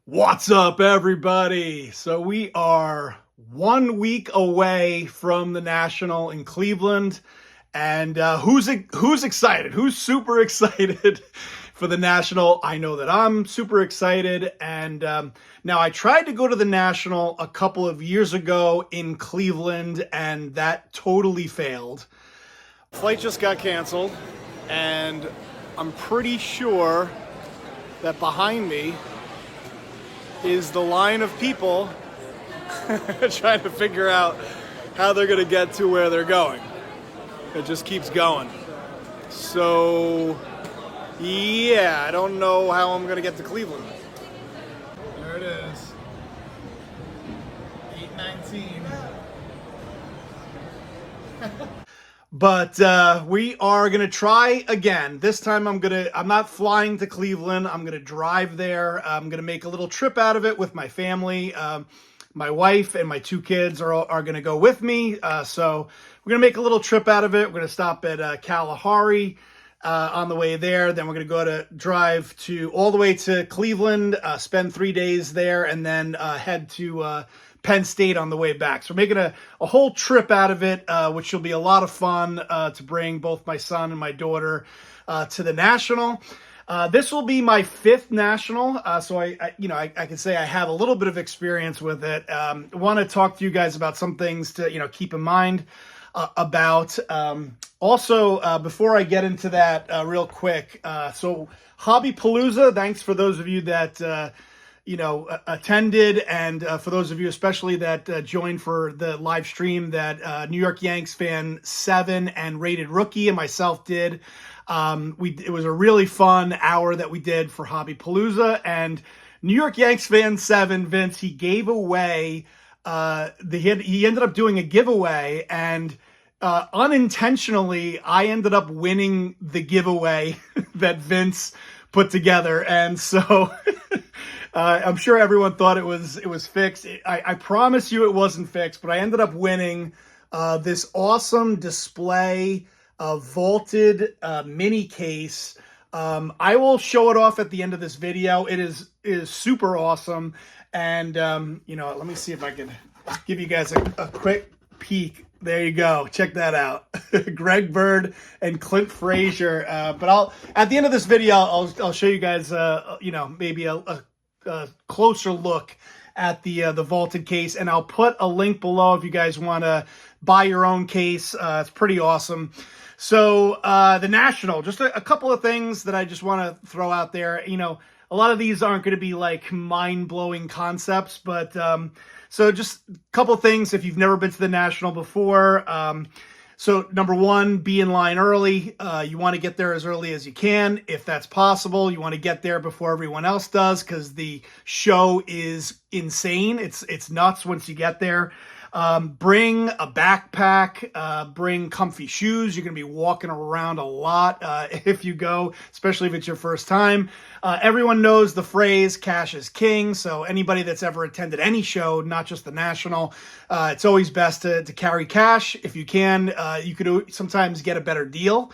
What's up, everybody? So we are 1 week away from the National in Cleveland, and who's excited? Who's super excited for the National? I know that I'm super excited, and now I tried to go to the National a couple of years ago in Cleveland, and that totally failed. Flight just got canceled, and I'm pretty sure that behind me is the line of people trying to figure out how they're going to get to where they're going. It just keeps going. So, yeah, I don't know how I'm going to get to Cleveland. There it is. 8:19. But we are going to try again. This time I'm not flying to Cleveland. I'm going to drive there. I'm going to make a little trip out of it with my family. My wife and my two kids are going to go with me. So we're going to make a little trip out of it. We're going to stop at Kalahari on the way there. Then we're going to drive all the way to Cleveland, spend 3 days there, and then head to Penn State on the way back. So we're making a whole trip out of it, which will be a lot of fun to bring both my son and my daughter to the National. This will be my fifth National, so I can say I have a little bit of experience with it. I want to talk to you guys about some things to keep in mind about. Also, before I get into that real quick, so Hobby-Palooza, thanks for those of you that attended, and for those of you especially that joined for the live stream that New York Yanks fan 7 and Rated Rookie and myself did. It was a really fun hour that we did for Hobby-Palooza, and New York Yanks fan 7, Vince, he gave away, he ended up doing a giveaway, and unintentionally, I ended up winning the giveaway that Vince put together, and so I'm sure everyone thought it was fixed. I promise you it wasn't fixed, but I ended up winning this awesome display vaulted mini case. I will show it off at the end of this video. It is super awesome, and let me see if I can give you guys a quick peek. There you go. Check that out. Greg Bird and Clint Frazier. But at the end of this video, I'll show you guys maybe a closer look at the vaulted case, and I'll put a link below if you guys want to buy your own case. It's pretty awesome. So the National, just a couple of things that I just want to throw out there. A lot of these aren't going to be like mind-blowing concepts, but so just a couple of things if you've never been to the National before. So number one, be in line early. You want to get there as early as you can, if that's possible. You want to get there before everyone else does, because the show is insane. It's nuts once you get there. Bring a backpack, bring comfy shoes. You're going to be walking around a lot if you go, especially if it's your first time. Everyone knows the phrase, cash is king. So anybody that's ever attended any show, not just the National, it's always best to carry cash. If you can, you could sometimes get a better deal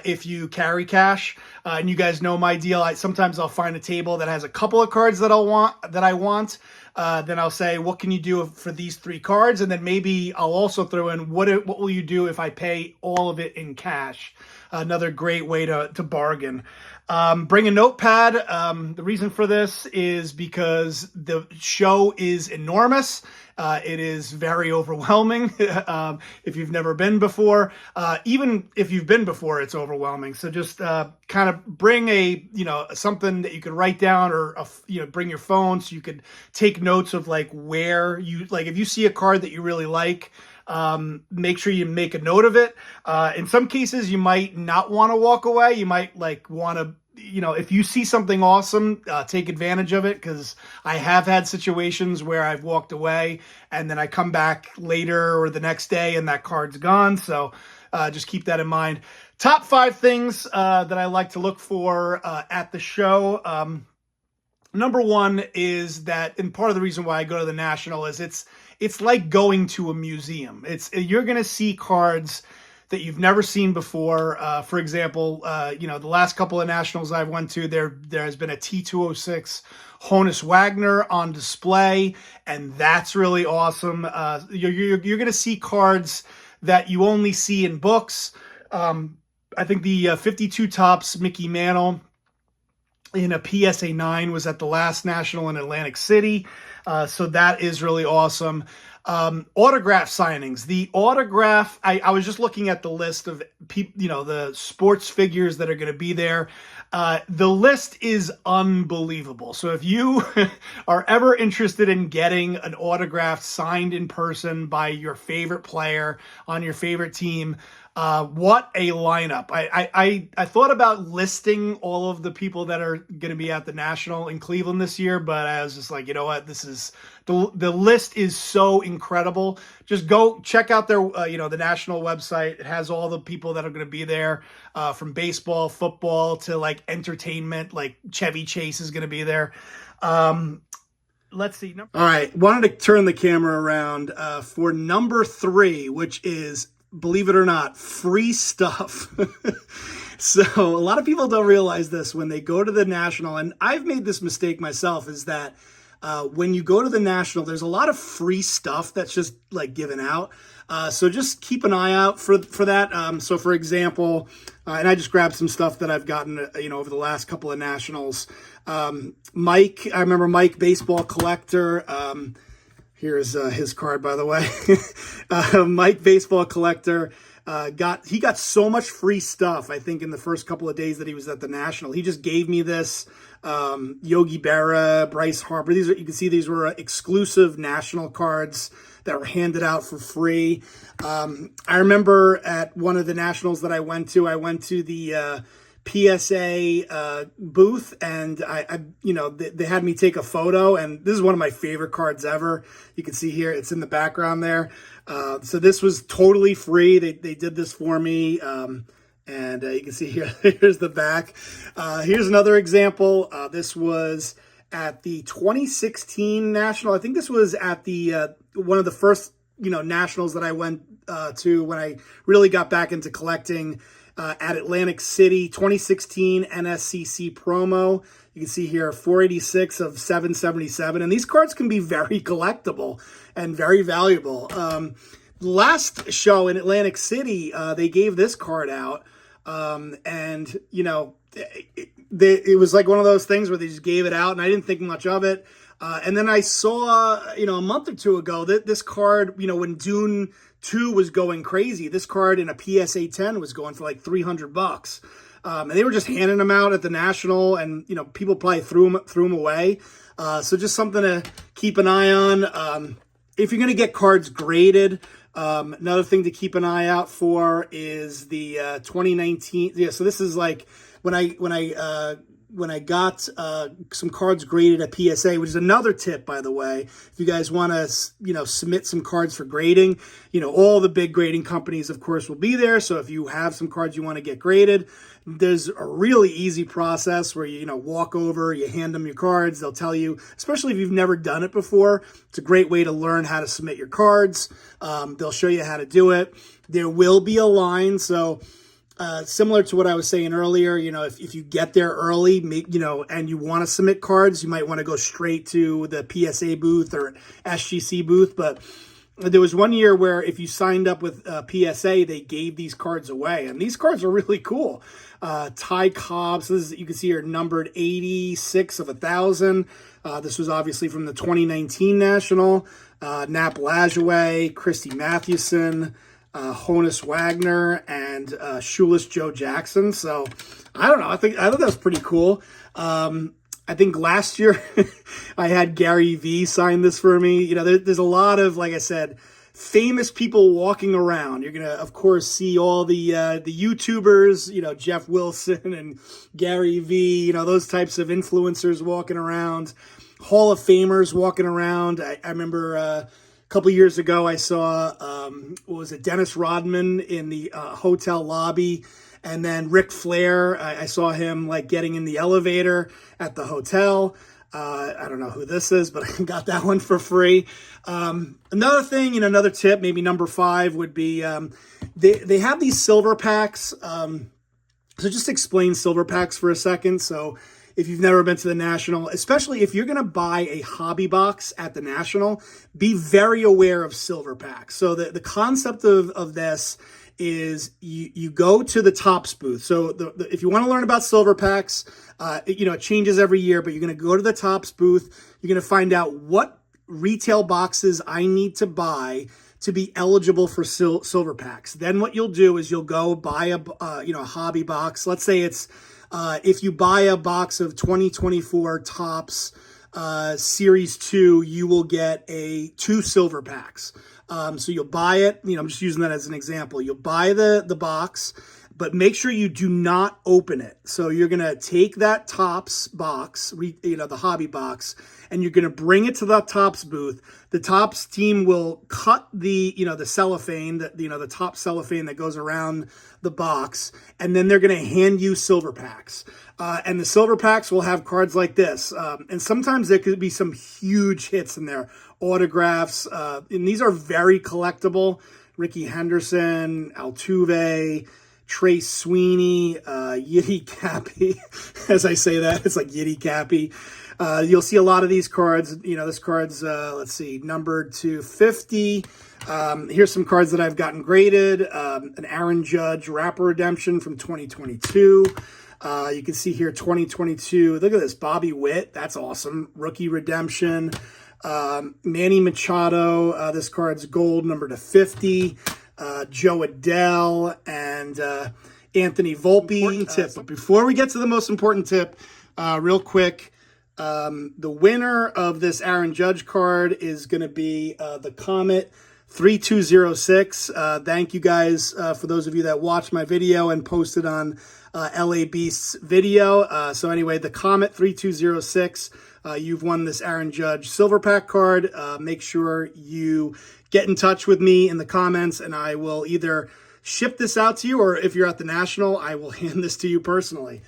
if you carry cash. And you guys know my deal. Sometimes I'll find a table that has a couple of cards that I want. Then I'll say, what can you do for these 3 cards? And then maybe I'll also throw in, what will you do if I pay all of it in cash? Another great way to bargain. Bring a notepad. The reason for this is because the show is enormous. It is very overwhelming. If you've never been before, even if you've been before, it's overwhelming. So just kind of bring something that you could write down, or bring your phone so you could take notes of where if you see a card that you really like. Make sure you make a note of it. In some cases, you might not want to walk away. You might want to, if you see something awesome, take advantage of it, because I have had situations where I've walked away and then I come back later or the next day and that card's gone. So just keep that in mind. Top 5 things that I like to look for at the show. Number one is that, and part of the reason why I go to the National is it's like going to a museum. You're going to see cards that you've never seen before. For example, the last couple of nationals I've went to, there has been a T206 Honus Wagner on display, and that's really awesome. You're going to see cards that you only see in books. I think the 52 Topps Mickey Mantle in a PSA 9 was at the last national in Atlantic City. So that is really awesome. Autograph signings. The autograph, I was just looking at the list of people, the sports figures that are going to be there. The list is unbelievable. So if you are ever interested in getting an autograph signed in person by your favorite player on your favorite team, what a lineup. I thought about listing all of the people that are going to be at the National in Cleveland this year, but I was just like, you know what, this is the list is so incredible. Just go check out their the National website. It has all the people that are going to be there, from baseball, football to like entertainment. Like Chevy Chase is going to be there. Let's see. All right, wanted to turn the camera around for number 3, which is, believe it or not, free stuff. So a lot of people don't realize this when they go to the National, and I've made this mistake myself, is that when you go to the National, there's a lot of free stuff that's just like given out. So just keep an eye out for that. So for example, and I just grabbed some stuff that I've gotten, over the last couple of Nationals. Mike, I remember Mike, baseball collector. Here's his card, by the way. Mike, baseball collector, he got so much free stuff, I think, in the first couple of days that he was at the National. He just gave me this. Yogi Berra, Bryce Harper. You can see these were exclusive National cards that were handed out for free. I remember at one of the Nationals that I went to the PSA booth, and they had me take a photo, and this is one of my favorite cards ever. You can see here, it's in the background there. So this was totally free. They did this for me. And you can see here, here's the back. Here's another example. This was at the 2016 National. I think this was at the one of the first, Nationals that I went to when I really got back into collecting, at Atlantic City, 2016 NSCC promo. You can see here 486 of 777. And these cards can be very collectible and very valuable. Last show in Atlantic City, they gave this card out. And it was like one of those things where they just gave it out, and I didn't think much of it. And then I saw, a month or two ago that this card, when Dune 2 was going crazy, this card in a PSA 10 was going for like $300. And they were just handing them out at the National, and, people probably threw them away. So just something to keep an eye on. If you're going to get cards graded, another thing to keep an eye out for is the 2019. Yeah, so this is like when I got some cards graded at PSA, which is another tip, by the way. If you guys want to, submit some cards for grading, all the big grading companies, of course, will be there. So if you have some cards you want to get graded, there's a really easy process where you walk over, you hand them your cards. They'll tell you, especially if you've never done it before, it's a great way to learn how to submit your cards. They'll show you how to do it. There will be a line, so similar to what I was saying earlier, if you get there early, and you want to submit cards, you might want to go straight to the PSA booth or SGC booth. But there was one year where if you signed up with PSA, they gave these cards away, and these cards are really cool. Ty Cobb, so you can see here, numbered 86 of 1,000. This was obviously from the 2019 National. Nap Lajoie, Christy Mathewson, Honus Wagner, and Shoeless Joe Jackson. So I don't know. I thought that was pretty cool. I think last year I had Gary V sign this for me. There's a lot of, like I said, famous people walking around. You're gonna, of course, see all the YouTubers, Jeff Wilson and Gary V, those types of influencers walking around. Hall of Famers walking around. I remember a couple years ago I saw Dennis Rodman in the hotel lobby, and then Ric Flair. I saw him like getting in the elevator at the hotel. I don't know who this is, but I got that one for free. Another thing, another tip, maybe number 5 would be they have these silver packs. So just explain silver packs for a second. So if you've never been to the National, especially if you're going to buy a hobby box at the National, be very aware of silver packs. So the concept of this is you go to the Topps booth. So if you want to learn about silver packs, it changes every year, but you're going to go to the Topps booth. You're going to find out what retail boxes I need to buy to be eligible for silver packs. Then what you'll do is you'll go buy a hobby box. Let's say it's if you buy a box of 2024 Topps Series 2, you will get 2 silver packs. So you'll buy it, I'm just using that as an example. You'll buy the box, but make sure you do not open it. So you're going to take that Topps box, the hobby box, and you're going to bring it to the Topps booth. The Topps team will cut the cellophane, the top cellophane that goes around the box, and then they're going to hand you silver packs. And the silver packs will have cards like this. And sometimes there could be some huge hits in there. Autographs, and these are very collectible. Ricky Henderson, Altuve, Trace Sweeney, Yiddy Cappy. As I say that, it's like Yiddy Cappy. You'll see a lot of these cards. This card's, let's see, numbered to 50. Here's some cards that I've gotten graded. An Aaron Judge Rapper Redemption from 2022. You can see here 2022. Look at this, Bobby Witt. That's awesome. Rookie Redemption. Manny Machado. This card's gold, numbered to 50. Joe Adell and Anthony Volpe. Tip. But before we get to the most important tip, real quick, the winner of this Aaron Judge card is going to be the Comet 3206. Thank you guys for those of you that watched my video and posted on LA Beast's video. So anyway, the Comet 3206, you've won this Aaron Judge Silver Pack card. Make sure you get in touch with me in the comments, and I will either ship this out to you, or if you're at the National, I will hand this to you personally.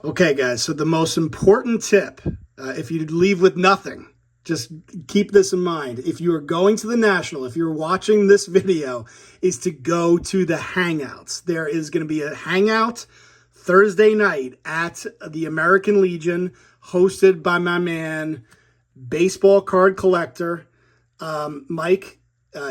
Okay, guys, so the most important tip, if you leave with nothing, just keep this in mind. If you are going to the National, if you're watching this video, is to go to the Hangouts. There is going to be a Hangout Thursday night at the American Legion, hosted by my man, baseball card collector, Mike.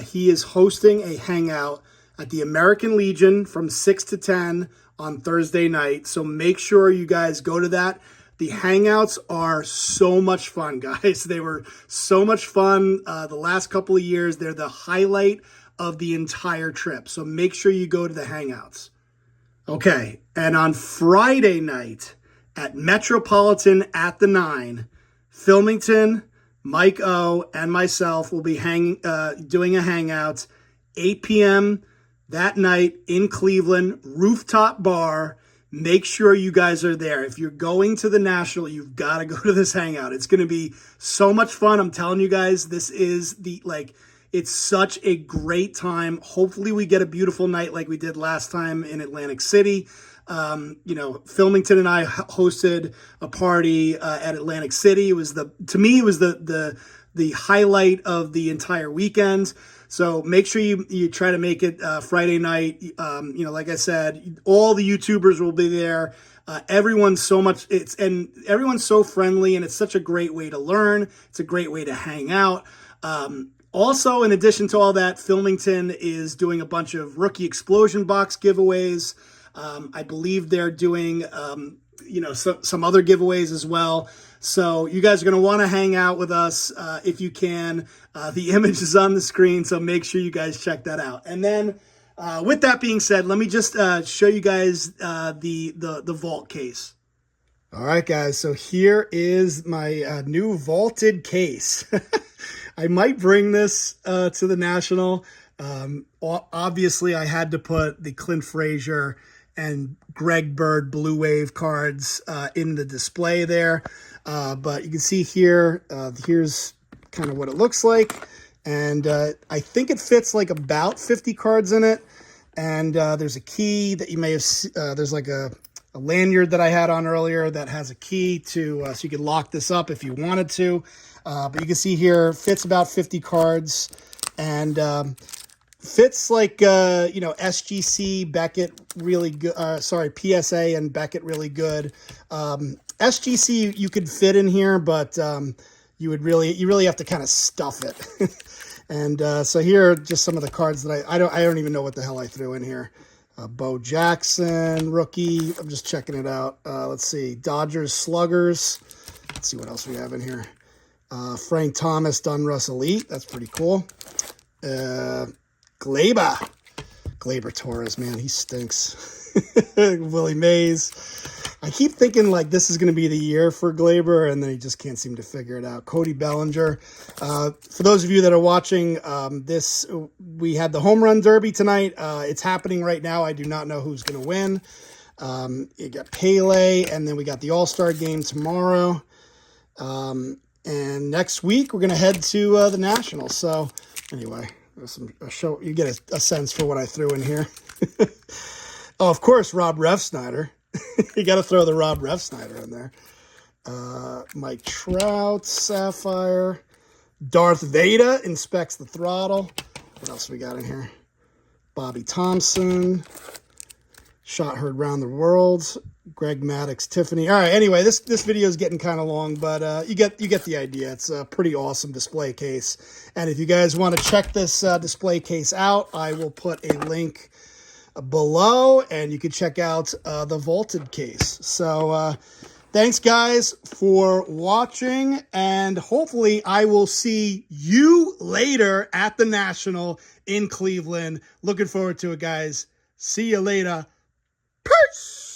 He is hosting a Hangout at the American Legion from 6 to 10 on Thursday night. So make sure you guys go to that. The Hangouts are so much fun, guys. They were so much fun the last couple of years. They're the highlight of the entire trip. So make sure you go to the Hangouts. Okay, and on Friday night at Metropolitan at the 9, Filmington, Mike O, and myself will be doing a Hangout 8 p.m. that night in Cleveland, rooftop bar. Make sure you guys are there. If you're going to the National, you've got to go to this Hangout. It's going to be so much fun. I'm telling you guys, this is it's such a great time. Hopefully we get a beautiful night like we did last time in Atlantic City. Filmington and I hosted a party at Atlantic City. It was to me, it was the highlight of the entire weekend. So make sure you try to make it Friday night. Like I said, all the YouTubers will be there. Everyone's everyone's so friendly, and it's such a great way to learn. It's a great way to hang out. Also, in addition to all that, Filmington is doing a bunch of Rookie Explosion Box giveaways. I believe they're doing, some other giveaways as well. So you guys are going to want to hang out with us if you can. The image is on the screen, so make sure you guys check that out. And then with that being said, let me just show you guys the vault case. All right, guys, so here is my new vaulted case. I might bring this to the National. Obviously, I had to put the Clint Frazier and Greg Bird Blue Wave cards in the display there. But you can see here, here's kind of what it looks like. And I think it fits like about 50 cards in it. And there's a key that you may have, there's like a a lanyard that I had on earlier that has a key to so you could lock this up if you wanted to. But you can see here, fits about 50 cards, and fits like SGC, Beckett really good. PSA and Beckett really good. SGC you could fit in here, but you really have to kind of stuff it. And so here are just some of the cards that I don't even know what the hell I threw in here. Bo Jackson, rookie. I'm just checking it out. Let's see. Dodgers Sluggers. Let's see what else we have in here. Frank Thomas, Donruss Elite. That's pretty cool. Gleyber Torres, man, he stinks. Willie Mays. I keep thinking like this is going to be the year for Gleyber, and then he just can't seem to figure it out. Cody Bellinger. For those of you that are watching we had the home run derby tonight. It's happening right now. I do not know who's going to win. You got Pele, and then we got the All-Star game tomorrow. And next week we're going to head to the Nationals. So anyway, you get a sense for what I threw in here. Oh, of course, Rob Refsnyder. You got to throw the Rob Refsnyder in there. Mike Trout, Sapphire. Darth Vader inspects the throttle. What else we got in here? Bobby Thompson. Shot heard round the world. Greg Maddux, Tiffany. All right, anyway, this video is getting kind of long, but you get the idea. It's a pretty awesome display case. And if you guys want to check this display case out, I will put a link below, and you can check out the vaulted case. So thanks guys for watching, and hopefully I will see you later at the National in Cleveland. Looking forward to it, guys. See you later. Peace.